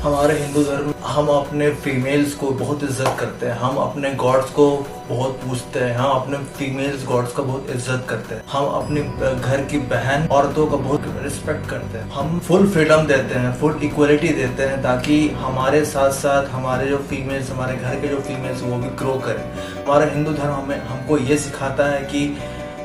हमारे हिंदू धर्म हम अपने फीमेल्स को बहुत इज्जत करते हैं, हम अपने गॉड्स को बहुत पूजते हैं, हम अपने फीमेल्स गॉड्स का बहुत इज्जत करते हैं, हम अपने घर की बहन औरतों का बहुत रिस्पेक्ट करते हैं, हम फुल फ्रीडम देते हैं, फुल इक्वलिटी देते हैं ताकि हमारे साथ साथ हमारे जो फीमेल्स, हमारे घर के जो फीमेल्स वो भी ग्रो करें। हमारा हिंदू धर्म हमें हमको ये सिखाता है कि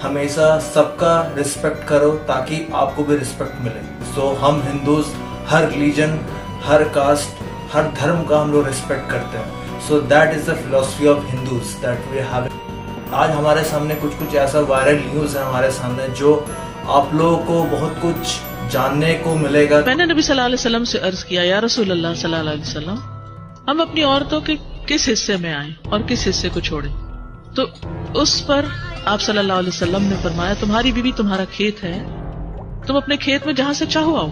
हमेशा सबका रिस्पेक्ट करो ताकि आपको भी रिस्पेक्ट मिले। सो हम हिंदूज हर रिलीजन, हर कास्ट, हर धर्म का हम लोग रिस्पेक्ट करते हैं। So that is the philosophy of Hindus that we have. आज हमारे सामने कुछ ऐसा वायरल न्यूज़ है हमारे सामने जो आप लोगों को बहुत कुछ जानने को मिलेगा। मैंने नबी सल्लल्लाहु अलैहि वसल्लम से अर्ज किया, या रसूल अल्लाह सल्लल्लाहु अलैहि वसल्लम, हम अपनी औरतों के किस हिस्से में आए और किस हिस्से को छोड़े? तो उस पर आप सल्लल्लाहु अलैहि वसल्लम ने फरमाया, तुम्हारी बीवी तुम्हारा खेत है, तुम अपने खेत में जहाँ से चाहो आओ।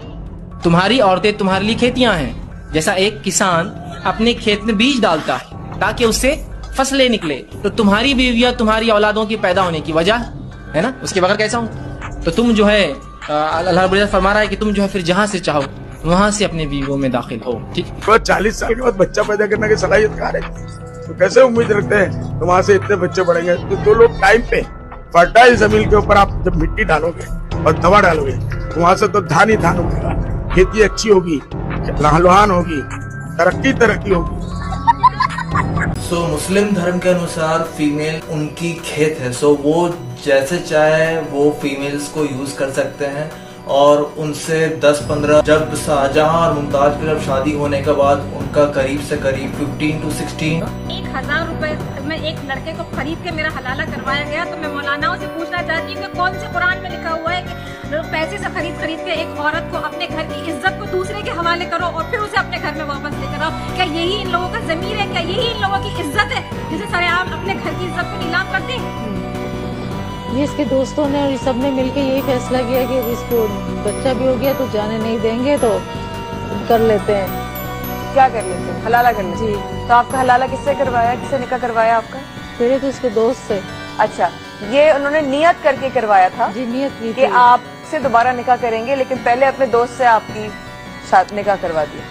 तुम्हारी औरतें तुम्हारे लिए खेतियां हैं। जैसा एक किसान अपने खेत में बीज डालता है ताकि उससे फसलें निकले, तो तुम्हारी बीवियां तुम्हारी औलादों की पैदा होने की वजह है ना, उसके बगैर कैसा हो? तो तुम जो है अल्लाह रब्बुल इज्जत फरमा रहा है कि तुम जो है फिर जहाँ से चाहो वहाँ से अपने बीवियों में दाखिल हो। ठीक, 40 साल के बाद बच्चा पैदा करने की सलाहियत कहाँ है? तो कैसे उम्मीद रखते हैं तो वहाँ से इतने बच्चे बढ़ेंगे? तो दो लोग टाइम पे फर्टाइल जमीन के ऊपर आप जब मिट्टी डालोगे और दवा डालोगे तो वहाँ से तो धान ही धान उगेगा, खेती अच्छी होगी, लहलहान होगी, तरक्की होगी। सो मुस्लिम धर्म के अनुसार फीमेल उनकी खेत है। सो वो जैसे चाहे वो फीमेल्स को यूज कर सकते हैं और उनसे 10-15 जब शाहजहां और मुमताज की जब शादी होने के बाद उनका करीब से करीब 15 to 16 1000 रुपए में एक लड़के को खरीद के मेरा हलाला करवाया गया। तो मैं मौलानाओं से पूछना चाहती हूँ कि कौन से कुरान में लिखा हुआ है कि पैसे से खरीद के एक औरत को अपने घर की इज्जत को दूसरे के हवाले करो और फिर उसे अपने घर में वापस लेकर आओ? क्या यही इन लोगों का ज़मीर है? क्या यही इन लोगों की इज्जत है जिसे सरेआम अपने घर की इज्जत को नीलाम करते हैं? ये इसके दोस्तों ने और ये सब ने मिलकर यही फैसला किया कि इसको बच्चा भी हो गया तो जाने नहीं देंगे, तो कर लेते हैं। क्या कर लेते हैं? हलाला कर लेते हैं। जी। तो आपका हलाला किससे करवाया, किससे निकाह करवाया आपका? फिर तो उसके दोस्त से। अच्छा, ये उन्होंने नियत करके करवाया था? जी, नियत की कि आपसे दोबारा निकाह करेंगे, लेकिन पहले अपने दोस्त से आपकी साथ निकाह करवा दिया।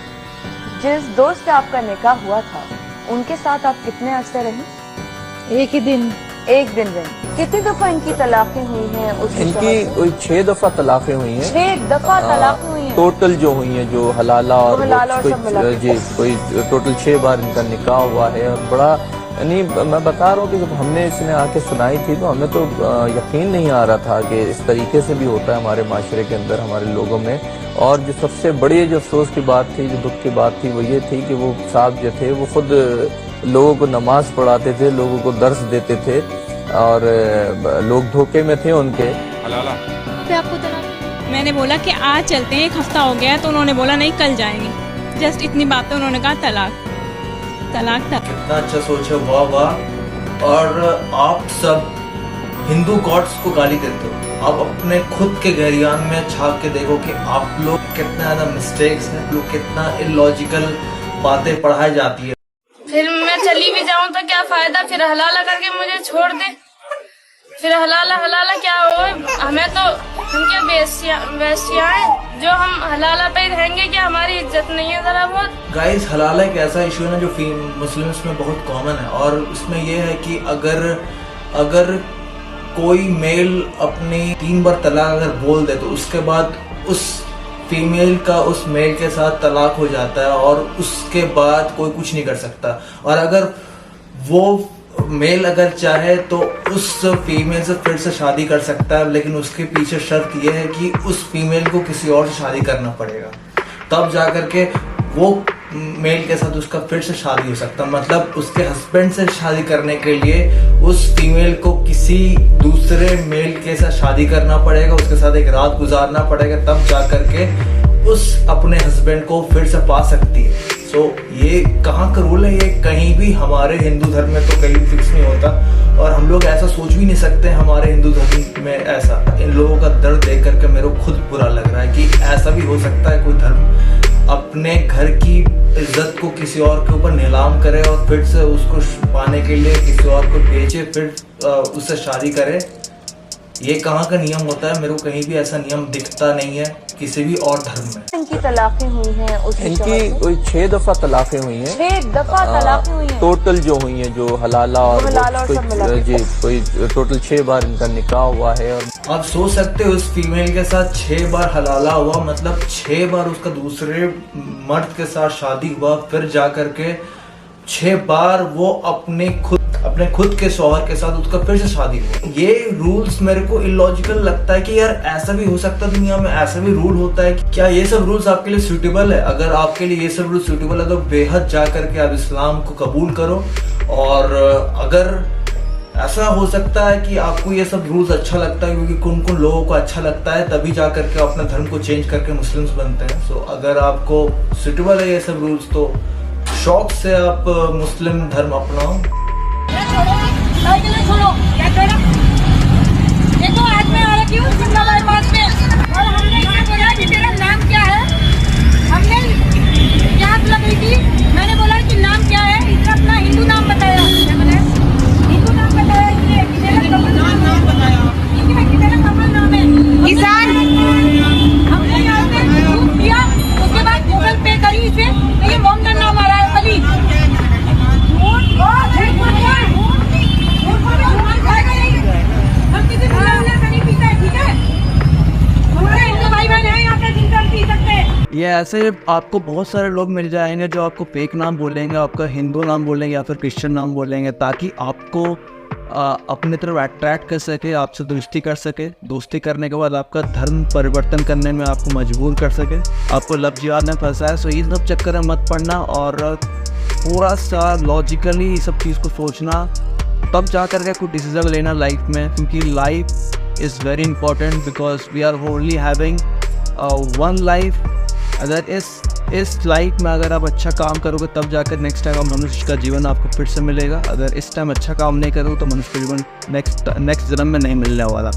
जिस दोस्त से आपका निकाह हुआ था उनके साथ आप कितने अरसे रहे? एक ही दिन। एक दिन रहे। कितनी दफा इनकी तलाकें हुई हैं? इनकी कोई 6 दफा तलाकें हुई हैं। 6 दफा तलाकें हुई हैं टोटल जो हुई हैं, जो हलाला और जी कोई टोटल 6 बार इनका निकाह हुआ है। और बड़ा यानी मैं बता रहा हूँ कि जब हमने इसने आके सुनाई थी तो हमें तो यकीन नहीं आ रहा था कि इस तरीके से भी होता है हमारे माशरे के अंदर, हमारे लोगों में। और जो सबसे बड़ी जो अफसोस की बात थी, जो दुख की बात थी, वो ये थी कि वो साहब जो थे वो खुद लोगों को नमाज पढ़ाते थे, लोगों को दर्स देते थे और लोग धोखे में थे उनके। हलाला आपको मैंने बोला कि आज चलते हैं, 1 हफ्ता हो गया, तो उन्होंने बोला नहीं कल जाएंगे। जस्ट इतनी बातें, उन्होंने कहा तलाक। कितना अच्छा सोच है, वाह वाह। और आप सब हिंदू गॉड्स को गाली देते हो। आप अपने खुद के गहरियान में झांक के देखो कि आप लोग कितना ज्यादा मिस्टेक्स हैं, लोग कितना इलॉजिकल बातें पढ़ाई जाती है। फिर मैं चली भी जाऊं तो क्या फायदा? फिर हलाला करके मुझे छोड़ दे। फिर हलाला क्या हो? हमें तो हम क्या वेश्या हैं जो हम हलाला पे ही रहेंगे? क्या हमारी इज्जत नहीं है जरा बहुत? गाइस, हलाला एक ऐसा इशू है ना जो मुस्लिम्स में बहुत कॉमन है। और इसमें यह है कि अगर कोई मेल अपनी 3 बार तलाक अगर बोल दे तो उसके बाद उस फीमेल का उस मेल के साथ तलाक हो जाता है और उसके बाद कोई कुछ नहीं कर सकता। और अगर वो मेल अगर चाहे तो उस फीमेल से फिर से शादी कर सकता है, लेकिन उसके पीछे शर्त यह है कि उस फीमेल को किसी और से शादी करना पड़ेगा, तब जाकर के वो मेल के साथ उसका फिर से शादी हो सकता है। मतलब उसके हस्बैंड से शादी करने के लिए उस फीमेल को किसी दूसरे मेल के साथ शादी करना पड़ेगा, उसके साथ एक रात गुजारना पड़ेगा, तब जाकर के उस अपने हस्बैंड को फिर से पा सकती है। सो ये कहाँ का रूल है? ये कहीं भी हमारे हिंदू धर्म में तो कहीं फिक्स नहीं होता और हम लोग ऐसा सोच भी नहीं सकते हमारे हिंदू धर्म में ऐसा। इन लोगों का दर्द देख करके मेरे को खुद बुरा लग रहा है कि ऐसा भी हो सकता है कोई धर्म अपने घर की इज्जत को किसी और के ऊपर नीलाम करे और फिर से उसको पाने के लिए किसी और को बेचे, फिर उससे शादी करे। ये कहाँ का नियम होता है? मेरे को कहीं भी ऐसा नियम दिखता नहीं है किसी भी और धर्म में। इनकी तलाक़ें हुई हैं इनकी कोई 6 दफा तलाक़ें हुई हैं। 6 दफा तलाक़ें हुई हैं टोटल जो हुई हैं, जो हलाला और जी कोई टोटल 6 बार इनका निकाह हुआ है। और आप सोच सकते हो उस फीमेल के साथ 6 बार हलाला हुआ, मतलब 6 बार उसका दूसरे मर्द के साथ शादी हुआ, फिर जा करके 6 बार वो अपने खुद के शौहर के साथ उसका फिर से शादी हुआ। ये रूल्स मेरे को इलॉजिकल लगता है कि यार ऐसा भी हो सकता है दुनिया में, ऐसा भी रूल होता है। क्या ये सब रूल्स आपके लिए सूटेबल है? अगर आपके लिए ये सब रूल सूटेबल है तो बेहद जा करके आप इस्लाम को कबूल करो। और अगर ऐसा हो सकता है कि आपको ये सब रूल्स अच्छा लगता है क्योंकि कुन कुन लोगों को अच्छा लगता है, तभी जा करके अपना धर्म को चेंज करके मुस्लिम्स बनते हैं। सो अगर आपको सूटेबल है ये सब रूल्स तो शौक से आप मुस्लिम धर्म अपनाओ। देखो आज मैं आ रही हूँ जिंदाबाद पास में और हमने इसे बोला कि तेरा नाम क्या है। हमने याद लग रही थी, मैंने बोला कि नाम क्या है, इसने अपना हिंदू नाम बताया। हिंदू नाम बताया इसने कि मेरा कमल नाम बताया, कि मेरा कमल नाम है किसान। हमने यहाँ पे प्रूफ दिया, उसके बाद गूगल पे करी इसे तो ये मोहम्मद नाम आ रहा है अली। हम किसी से नहीं पीते, ठीक है? हमारे हिंदू भाई बहन हैं यहाँ पे जिनसे पी सकते हैं। ये ऐसे आपको बहुत सारे लोग मिल जाएंगे जो आपको फेक नाम बोलेंगे, आपका हिंदू नाम बोलेंगे या फिर क्रिश्चियन नाम बोलेंगे, ताकि आपको अपने तरफ अट्रैक्ट कर सके, आपसे दोस्ती कर सके। दोस्ती करने के बाद आपका धर्म परिवर्तन करने में आपको मजबूर कर सके, आपको लफ्ज़ जिहाद में फंसाए। सो ये सब चक्कर में मत पड़ना और थोड़ा सा लॉजिकली सब चीज़ को सोचना, तब जा कर के कोई डिसीजन लेना लाइफ में, क्योंकि life is very important because we are only having one life. अगर इस लाइफ में अगर आप अच्छा काम करोगे तब जाकर नेक्स्ट टाइम मनुष्य का जीवन आपको फिर से मिलेगा। अगर इस टाइम अच्छा काम नहीं करोगे तो मनुष्य का जीवन नेक्स्ट जन्म में नहीं मिलने वाला।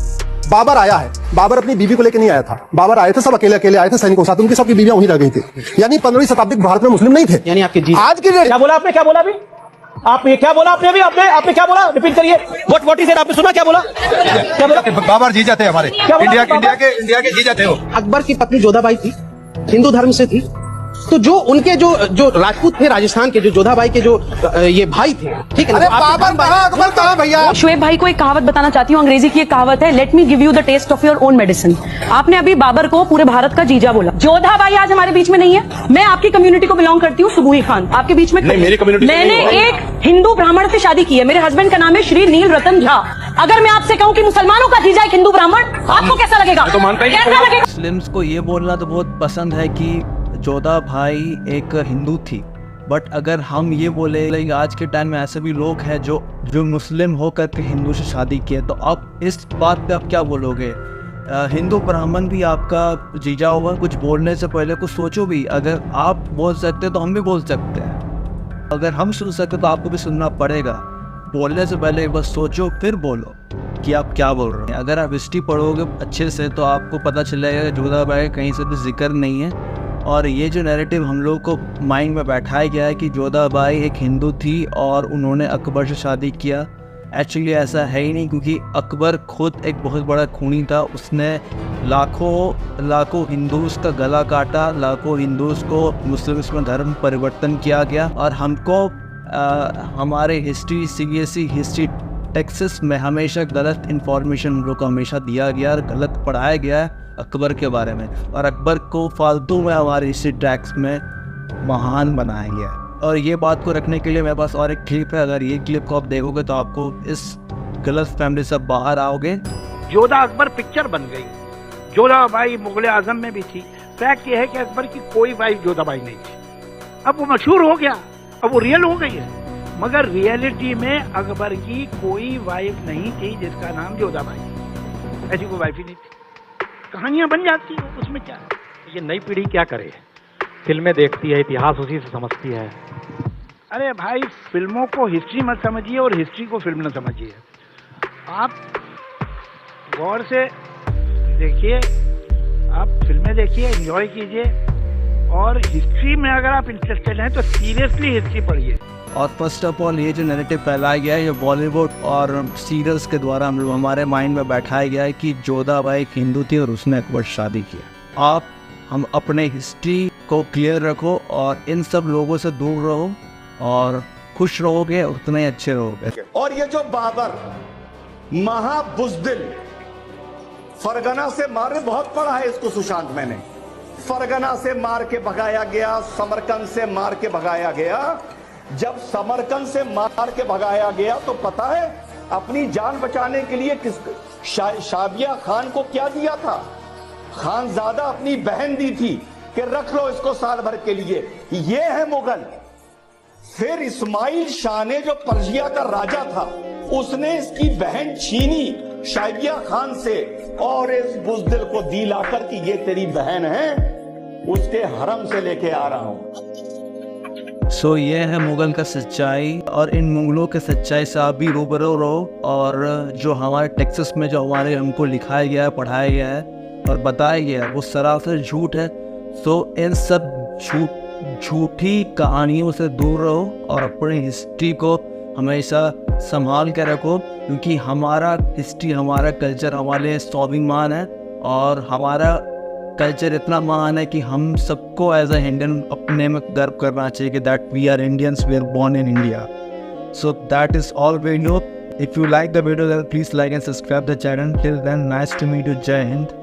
बाबर आया है, बाबर अपनी बीवी को लेकर नहीं आया था, बाबर आए थे सब अकेले अकेले आए थे सैनिकों के साथ, उनकी सबकी बीवियां वहीं रह गई थी। यानी 15वीं शताब्दी भारत में मुस्लिम नहीं थे। यानी आपके जी आज की डेट क्या बोला आपने? क्या बोला अभी आपने? क्या बोला आपने? अभी आपने क्या बोला? रिपीट करिए। What is it? आपने सुना क्या बोला? क्या बोला? बाबर जी जाते हमारे इंडिया के जी जाते हो। अकबर की पत्नी जोधाबाई थी, हिंदू धर्म से थी, तो जो उनके जो राजपूत थे राजस्थान के, जो जोधाबाई के जो ये भाई थे, ठीक है। बाबर कहाँ, अकबर कहाँ भैया? शुएब भाई को एक कहावत बताना चाहती हूँ, अंग्रेजी की एक कहावत है, let me give you the taste of your own medicine. आपने अभी बाबर को पूरे भारत का जीजा बोला। जोधाबाई आज हमारे बीच में नहीं है। मैं आपकी कम्युनिटी को बिलोंग करती हूँ, सुबुही खान आपके बीच में नहीं, मेरी कम्युनिटी मैंने एक हिंदू ब्राह्मण से शादी की है। मेरे हस्बैंड का नाम है श्री नील रतन झा। अगर मैं आपसे कहूँ कि मुसलमानों का जीजा एक हिंदू ब्राह्मण, आपको कैसा लगेगा? कैसा लगेगा? मुस्लिम्स को ये बोलना तो बहुत पसंद है कि जोधा भाई एक हिंदू थी, बट अगर हम ये बोले आज के टाइम में ऐसे भी लोग हैं जो मुस्लिम होकर के हिंदू से शादी किए, तो आप इस बात पे आप क्या बोलोगे? हिंदू ब्राह्मण भी आपका जीजा होगा। कुछ बोलने से पहले कुछ सोचो भी। अगर आप बोल सकते तो हम भी बोल सकते हैं, अगर हम सुन सकते तो आपको भी सुनना पड़ेगा। बोलने से पहले बस सोचो फिर बोलो कि आप क्या बोल रहे हैं। अगर आप हिस्ट्री पढ़ोगे अच्छे से तो आपको पता चलेगा कि जोधा भाई कहीं से भी जिक्र नहीं है। और ये जो नैरेटिव हम लोग को माइंड में बैठाया गया है कि जोधाबाई एक हिंदू थी और उन्होंने अकबर से शादी किया, एक्चुअली ऐसा है ही नहीं, क्योंकि अकबर खुद एक बहुत बड़ा खूनी था। उसने लाखों हिंदूज का गला काटा, लाखों हिंदूज को मुस्लिम्स में धर्म परिवर्तन किया गया। और हमको हमारे हिस्ट्री CBSE हिस्ट्री टेक्स्ट में हमेशा गलत इन्फॉर्मेशन हम लोग को हमेशा दिया गया, गलत पढ़ाया गया है अकबर के बारे में, और अकबर को फालतू में हमारे हिस्ट्री टैक्स में महान बनाया गया। और ये बात को रखने के लिए मेरे पास और एक क्लिप है। अगर ये क्लिप को आप देखोगे तो आपको इस गलत फैमिली से बाहर आओगे। जोधा अकबर पिक्चर बन गई, जोधाबाई मुगल आजम में भी थी। फैक्ट ये है कि अकबर की कोई वाइफ जोधाबाई नहीं थी। अब वो मशहूर हो गया, अब वो रियल हो गई है, मगर रियलिटी में अकबर की कोई वाइफ नहीं थी जिसका नाम जोधाबाई। ऐसी कोई वाइफ ही नहीं थी। कहानियां बन जाती है, उसमें क्या है? ये नई पीढ़ी क्या करे? फिल्में देखती है, इतिहास उसी से समझती है। अरे भाई, फिल्मों को हिस्ट्री मत समझिए और हिस्ट्री को फिल्म न समझिए। आप गौर से देखिए, आप फिल्में देखिए, एंजॉय कीजिए, और हिस्ट्री में अगर आप इंटरेस्टेड हैं तो सीरियसली हिस्ट्री पढ़िए। और फर्स्ट ऑफ ऑल ये जो नैरेटिव फैलाया गया है ये बॉलीवुड और सीरियल्स के द्वारा हम लोग हमारे माइंड में बैठाया गया है कि जोधाबाई एक हिंदू थी और उसने अकबर से शादी किया। हम अपने हिस्ट्री को क्लियर रखो और इन सब लोगों से दूर रहो और खुश रहोगे उतने ही अच्छे रहोगे। और ये जो बाबर महाबुज़दिल फरगना से मारे, बहुत पढ़ा है इसको सुशांत मैंने, फरगना से मार के भगाया गया, समरकंद से मार के भगाया गया। जब समरकंद से मार के भगाया गया तो पता है अपनी जान बचाने के लिए शाबिया खान को क्या दिया था? खानजादा अपनी बहन दी थी कि रख लो इसको साल भर के लिए। ये है मुगल। फिर इस्माइल शाह ने जो पर्शिया का राजा था उसने इसकी बहन छीनी शाबिया खान से और इस बुज़दिल को दी लाकर कि ये तेरी बहन है, उसके हरम से लेके आ रहा हूं। सो ये है मुगल का सच्चाई और इन मुगलों के सच्चाई से आप भी रूबरू रहो। और जो हमारे टेक्स्ट में जो हमारे हमको लिखाया गया है, पढ़ाया गया है और बताया गया है वो सरासर झूठ है। सो इन सब झूठी कहानियों से दूर रहो और अपनी हिस्ट्री को हमेशा संभाल के रखो, क्योंकि हमारा हिस्ट्री, हमारा कल्चर हमारे लिए स्वाभिमान है और हमारा कल्चर इतना महान है कि हम सबको एज अ इंडियन अपने में गर्व करना चाहिए कि that we are Indians, we are born in India. So that is all we know. If you like the video then please like and subscribe the channel. Till then, nice to meet you. Jai Hind.